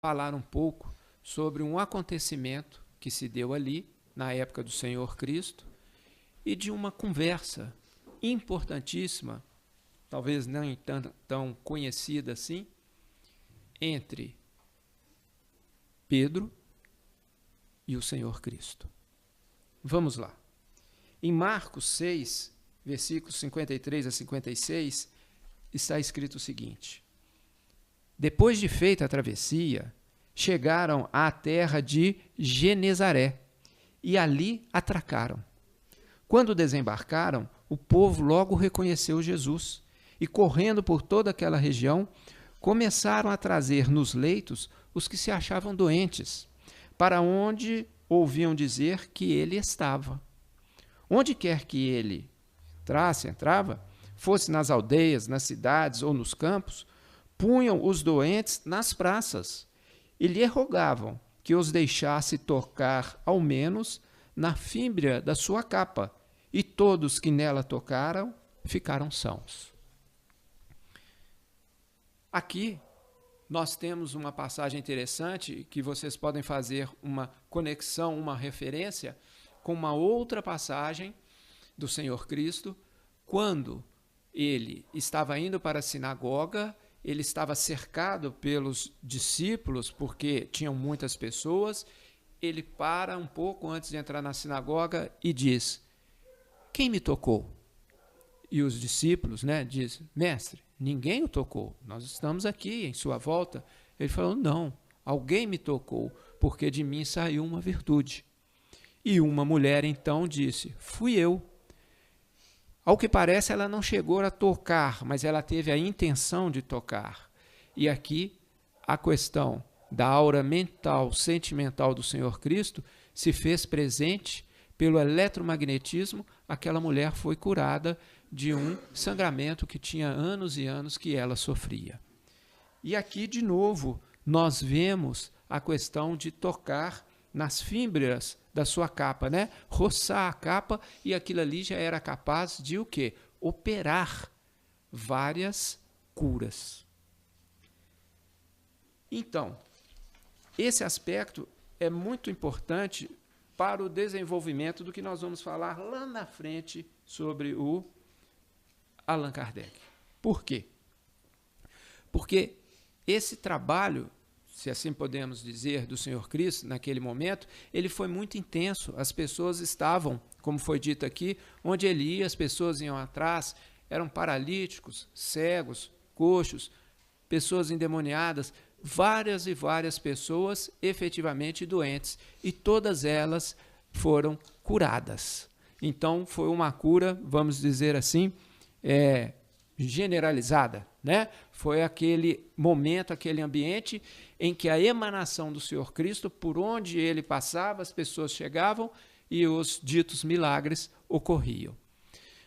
falar um pouco sobre um acontecimento que se deu ali, na época do Senhor Cristo, e de uma conversa importantíssima, talvez não tão conhecida assim, entre Pedro e o Senhor Cristo. Vamos lá. Em Marcos 6, versículos 53 a 56, está escrito o seguinte: Depois de feita a travessia, chegaram à terra de Genezaré e ali atracaram. Quando desembarcaram, o povo logo reconheceu Jesus e, correndo por toda aquela região, começaram a trazer nos leitos os que se achavam doentes, para onde ouviam dizer que ele estava. Onde quer que ele entrava, fosse nas aldeias, nas cidades ou nos campos, punham os doentes nas praças e lhe rogavam que os deixasse tocar ao menos na fímbria da sua capa, e todos que nela tocaram ficaram sãos. Aqui nós temos uma passagem interessante que vocês podem fazer uma conexão, uma referência com uma outra passagem do Senhor Cristo, quando ele estava indo para a sinagoga. Ele estava cercado pelos discípulos, porque tinham muitas pessoas. Ele para um pouco antes de entrar na sinagoga e diz: quem me tocou? E os discípulos dizem: mestre, ninguém o tocou, nós estamos aqui em sua volta. Ele falou: não, alguém me tocou, porque de mim saiu uma virtude. E uma mulher então disse: fui eu. Ao que parece, ela não chegou a tocar, mas ela teve a intenção de tocar. E aqui a questão da aura mental, sentimental do Senhor Cristo se fez presente pelo eletromagnetismo. Aquela mulher foi curada de um sangramento que tinha anos e anos que ela sofria. E aqui, de novo, nós vemos a questão de tocar nas fímbrias da sua capa, roçar a capa, e aquilo ali já era capaz de o quê? Operar várias curas. Então, esse aspecto é muito importante para o desenvolvimento do que nós vamos falar lá na frente sobre o Allan Kardec. Por quê? Porque esse trabalho, se assim podemos dizer, do Senhor Cristo, naquele momento, ele foi muito intenso. As pessoas estavam, como foi dito aqui, onde ele ia, as pessoas iam atrás, eram paralíticos, cegos, coxos, pessoas endemoniadas, várias e várias pessoas efetivamente doentes, e todas elas foram curadas. Então, foi uma cura, vamos dizer assim, generalizada, Foi aquele momento, aquele ambiente em que a emanação do Senhor Cristo, por onde ele passava, as pessoas chegavam e os ditos milagres ocorriam.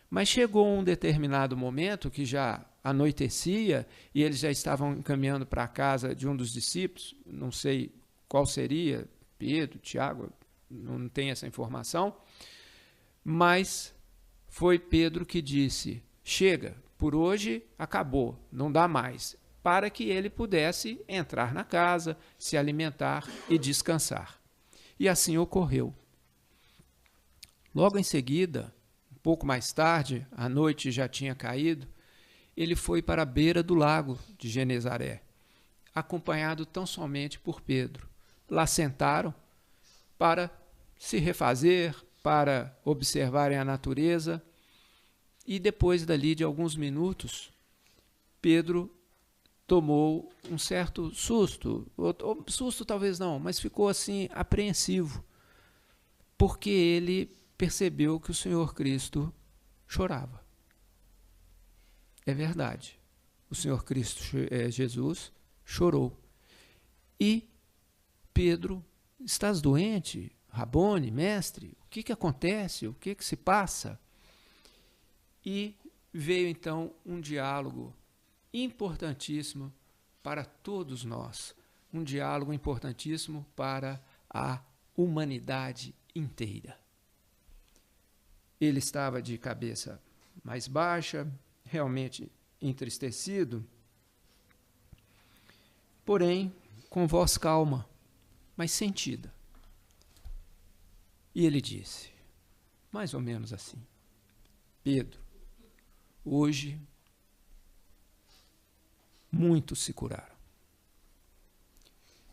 Mas chegou um determinado momento que já anoitecia e eles já estavam encaminhando para a casa de um dos discípulos, não sei qual seria, Pedro, Tiago, não tenho essa informação, mas foi Pedro que disse: chega, por hoje acabou, não dá mais, para que ele pudesse entrar na casa, se alimentar e descansar. E assim ocorreu. Logo em seguida, um pouco mais tarde, a noite já tinha caído, ele foi para a beira do lago de Genezaré, acompanhado tão somente por Pedro. Lá sentaram para se refazer, para observarem a natureza. E depois dali de alguns minutos, Pedro tomou um certo susto, susto talvez não, mas ficou assim apreensivo, porque ele percebeu que o Senhor Cristo chorava. É verdade, o Senhor Cristo, Jesus, chorou. E Pedro: estás doente, Rabone, mestre? O que acontece? O que se passa? E veio então um diálogo importantíssimo para todos nós, um diálogo importantíssimo para a humanidade inteira. Ele estava de cabeça mais baixa, realmente entristecido, porém com voz calma, mas sentida. E ele disse, mais ou menos assim: Pedro, hoje muitos se curaram.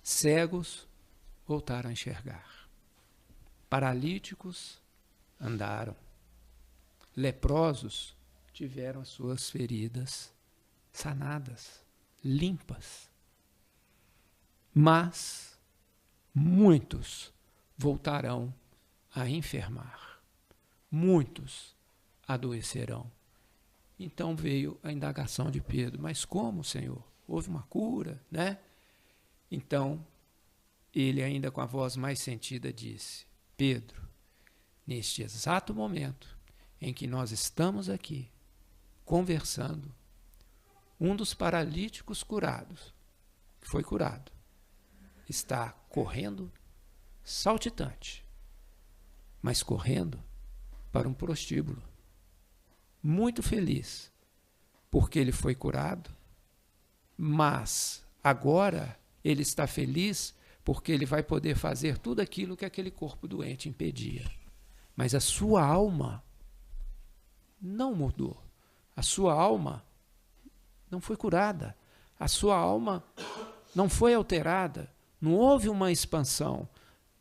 Cegos voltaram a enxergar. Paralíticos andaram. Leprosos tiveram as suas feridas sanadas, limpas. Mas muitos voltarão a enfermar. Muitos adoecerão. Então veio a indagação de Pedro: mas como, Senhor? Houve uma cura, né? Então, ele ainda com a voz mais sentida disse: Pedro, neste exato momento em que nós estamos aqui conversando, um dos paralíticos curados, que foi curado, está correndo saltitante, mas correndo para um prostíbulo, muito feliz, porque ele foi curado, mas agora ele está feliz porque ele vai poder fazer tudo aquilo que aquele corpo doente impedia. Mas a sua alma não mudou. A sua alma não foi curada. A sua alma não foi alterada. Não houve uma expansão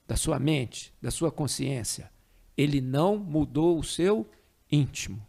da sua mente, da sua consciência. Ele não mudou o seu íntimo.